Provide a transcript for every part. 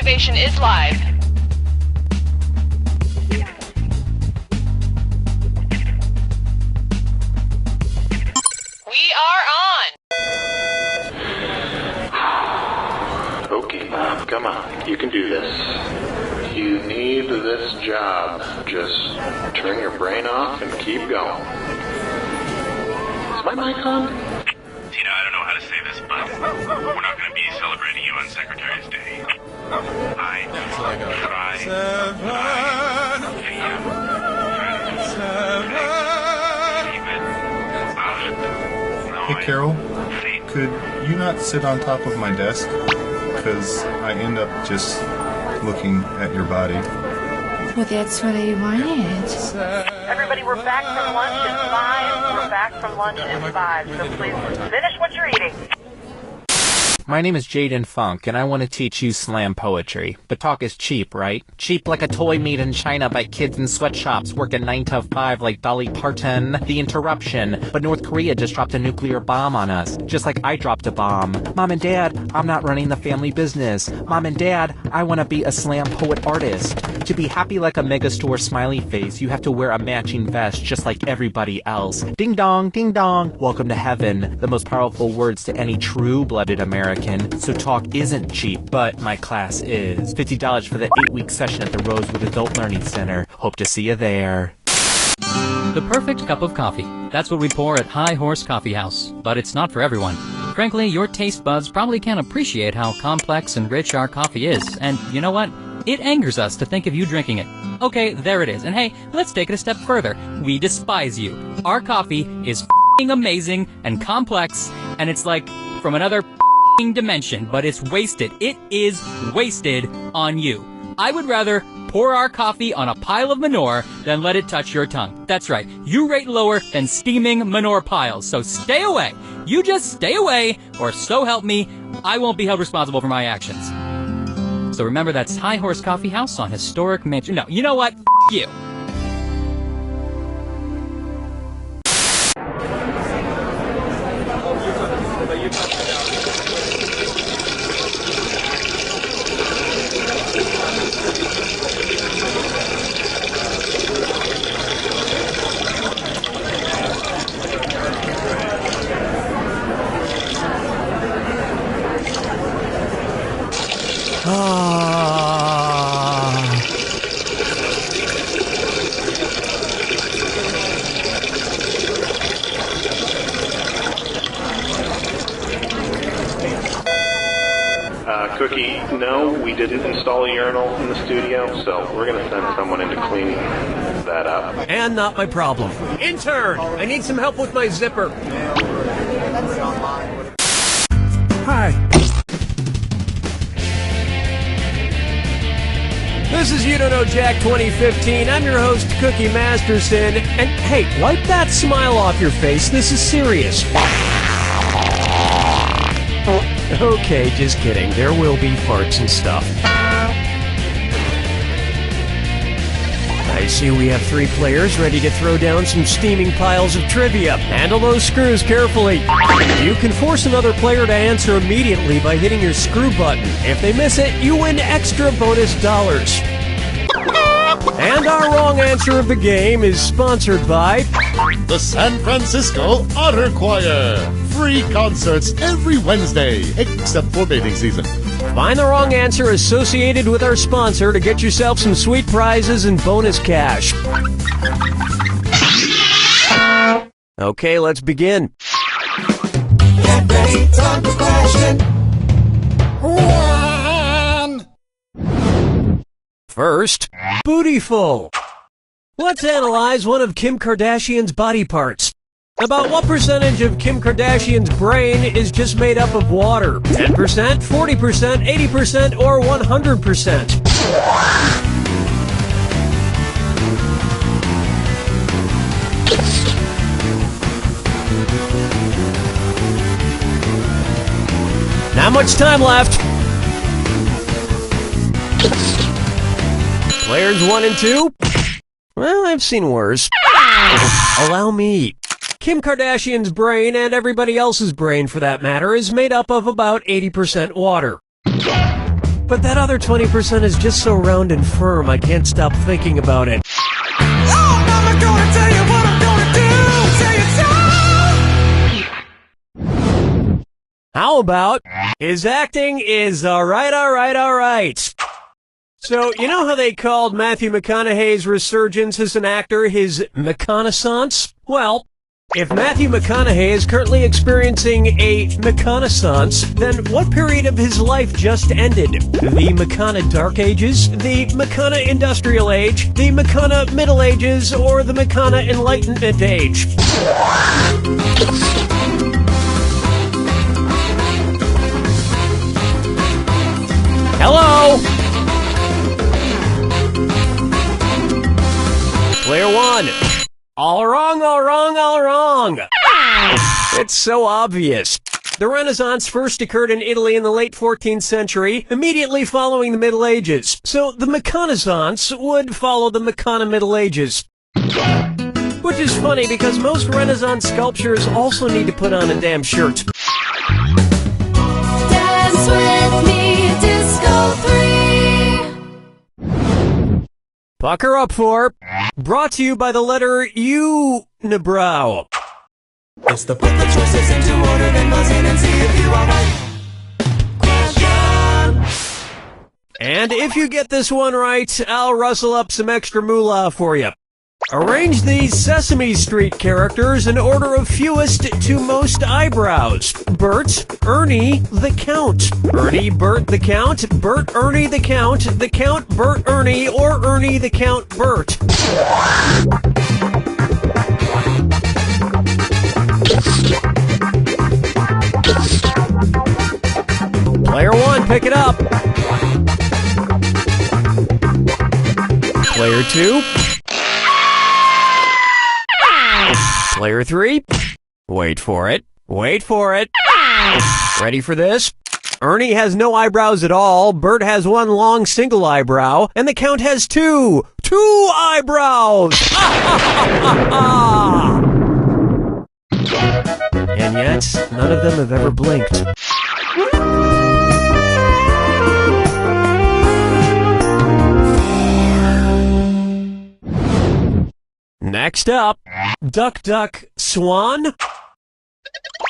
activation is live. We are on! Okay, come on, you can do this. You need this job. Just turn your brain off and keep going. Is my mic on? Tina, I don't know how to say this, but we're not going to be celebrating you on Secretary's Day. I Hey Carol, could you not sit on top of my desk? Because I end up just looking at your body. Well, that's what I wanted. Everybody, we're back from lunch in 5. We're back from lunch in 5. So please finish what you're eating. My name is Jaden Funk, and I want to teach you slam poetry. But talk is cheap, right? Cheap like a toy made in China by kids in sweatshops working 9 to 5 like Dolly Parton. The interruption. But North Korea just dropped a nuclear bomb on us, just like I dropped a bomb. Mom and Dad, I'm not running the family business. Mom and Dad, I want to be a slam poet artist. To be happy like a megastore smiley face, you have to wear a matching vest just like everybody else. Ding dong, ding dong. Welcome to heaven. The most powerful words to any true-blooded American. So talk isn't cheap, but my class is. $50 for the 8-week session at the Rosewood Adult Learning Center. Hope to see you there. The perfect cup of coffee. That's what we pour at High Horse Coffee House. But it's not for everyone. Frankly, your taste buds probably can't appreciate how complex and rich our coffee is. And you know what? It angers us to think of you drinking it. Okay, there it is. And hey, let's take it a step further. We despise you. Our coffee is f***ing amazing and complex, and it's like from another f***ing dimension, but it's wasted. It is wasted on you. I would rather pour our coffee on a pile of manure than let it touch your tongue. That's right. You rate lower than steaming manure piles, so stay away. You just stay away, or so help me, I won't be held responsible for my actions. So remember, that's High Horse Coffee House on Historic Mansion. No, you know what? F*** you. Cookie, no, we didn't install a urinal in the studio, so we're going to send someone in to clean that up. And not my problem. Intern, I need some help with my zipper. Hi. This is You Don't Know Jack 2015. I'm your host, Cookie Masterson. And hey, wipe that smile off your face. This is serious. Okay, just kidding. There will be farts and stuff. I see we have 3 players ready to throw down some steaming piles of trivia. Handle those screws carefully. You can force another player to answer immediately by hitting your screw button. If they miss it, you win extra bonus dollars. And our wrong answer of the game is sponsored by the San Francisco Otter Choir. Free concerts every Wednesday, except for mating season. Find the wrong answer associated with our sponsor to get yourself some sweet prizes and bonus cash. Okay, let's begin. Get ready, time for question. 1. First, bootyful. Let's analyze one of Kim Kardashian's body parts. About what percentage of Kim Kardashian's brain is just made up of water? 10%, 40%, 80%, or 100%? Not much time left. Players 1 and 2? Well, I've seen worse. Allow me. Kim Kardashian's brain, and everybody else's brain for that matter, is made up of about 80% water. But that other 20% is just so round and firm, I can't stop thinking about it. How about his acting is alright. So, you know how they called Matthew McConaughey's resurgence as an actor his McConaissance? Well, if Matthew McConaughey is currently experiencing a McConaissance, then what period of his life just ended? The McCona Dark Ages, the McCona Industrial Age, the McCona Middle Ages, or the McCona Enlightenment Age? Hello? Player one. All wrong. It's so obvious. The Renaissance first occurred in Italy in the late 14th century, immediately following the Middle Ages. So the McConaissance would follow the McCona Middle Ages. Which is funny because most Renaissance sculptures also need to put on a damn shirt. Dance with me, Disco 3. Pucker up for. Brought to you by the letter U, Nabrow. It's the put the choices into order, then buzz in and see if you are right. Question. And if you get this one right, I'll rustle up some extra moolah for you. Arrange these Sesame Street characters in order of fewest to most eyebrows. Bert, Ernie, the Count. Ernie, Bert, the Count. Bert, Ernie, the Count. The Count, Bert, Ernie, or Ernie, the Count, Bert. Player one, pick it up. Player two. Player three. Wait for it. Ready for this? Ernie has no eyebrows at all, Bert has one long single eyebrow, and the Count has two eyebrows! And yet, none of them have ever blinked. Next up, Duck, Duck, Swan.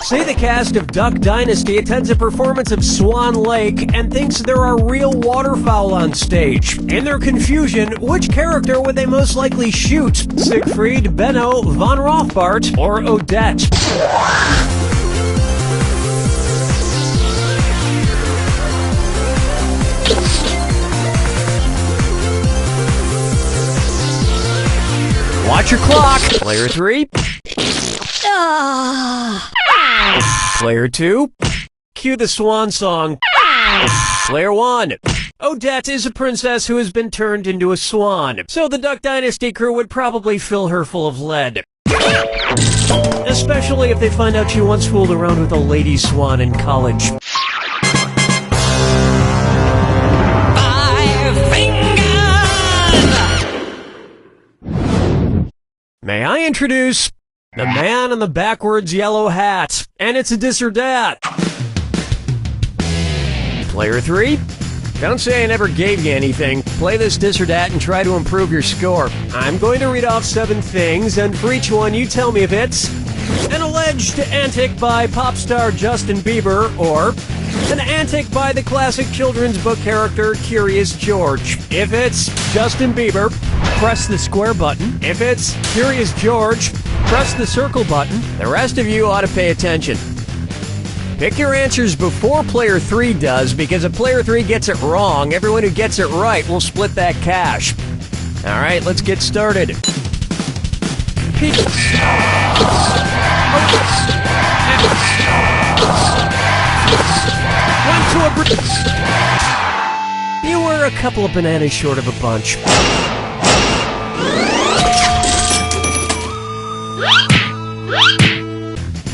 Say the cast of Duck Dynasty attends a performance of Swan Lake and thinks there are real waterfowl on stage. In their confusion, which character would they most likely shoot? Siegfried, Benno, Von Rothbart, or Odette? Watch your clock. Player three. Player two. Cue the swan song. Player one. Odette is a princess who has been turned into a swan, so the Duck Dynasty crew would probably fill her full of lead. Especially if they find out she once fooled around with a lady swan in college. May I introduce the man in the backwards yellow hat, and it's a dis or dat. Player three, don't say I never gave you anything. Play this dis or dat and try to improve your score. I'm going to read off 7 things, and for each one you tell me if it's an alleged antic by pop star Justin Bieber, or an antic by the classic children's book character Curious George. If it's Justin Bieber, press the square button. If it's Curious George, press the circle button. The rest of you ought to pay attention. Pick your answers before player 3 does, because if player 3 gets it wrong, everyone who gets it right will split that cash. Alright, let's get started. You were a couple of bananas short of a bunch.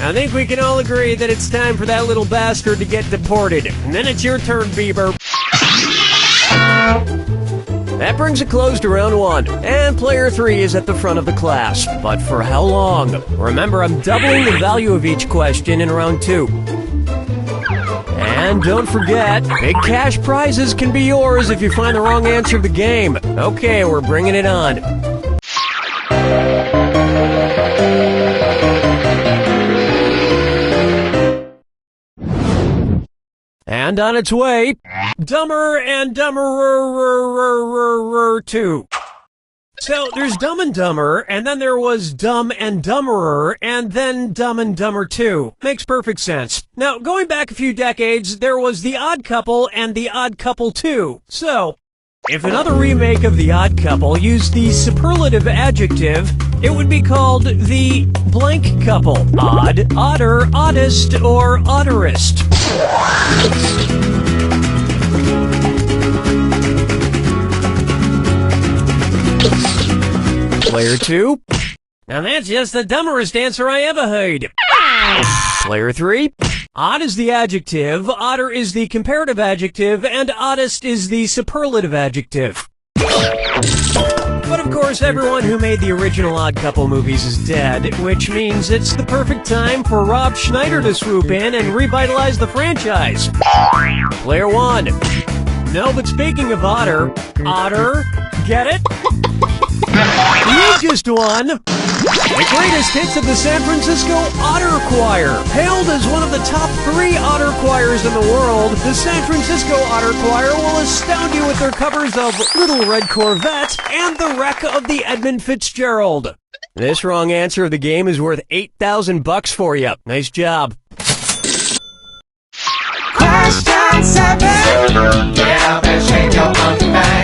I think we can all agree that it's time for that little bastard to get deported. And then it's your turn, Bieber. That brings a close to round 1, and player 3 is at the front of the class. But for how long? Remember, I'm doubling the value of each question in round 2. And And don't forget, big cash prizes can be yours if you find the wrong answer to the game. Okay, we're bringing it on. And on its way, Dumber and Dumberer 2. So there's Dumb and Dumber, and then there was Dumb and Dumberer, and then Dumb and Dumber 2. Makes perfect sense. Now, going back a few decades, there was The Odd Couple and The Odd Couple 2. So, if another remake of The Odd Couple used the superlative adjective, it would be called The Blank Couple. Odd, odder, oddest, or odderest. Player 2. Now that's just the dumberest answer I ever heard. Player 3. Odd is the adjective, odder is the comparative adjective, and oddest is the superlative adjective. But of course, everyone who made the original Odd Couple movies is dead, which means it's the perfect time for Rob Schneider to swoop in and revitalize the franchise. Player 1. No, but speaking of otter, get it? You just won the greatest hits of the San Francisco Otter Choir. Hailed as one of the top 3 otter choirs in the world, the San Francisco Otter Choir will astound you with their covers of Little Red Corvette and The Wreck of the Edmund Fitzgerald. This wrong answer of the game is worth $8,000 for you. Nice job. Question 7. Get up and shake your monkey bang.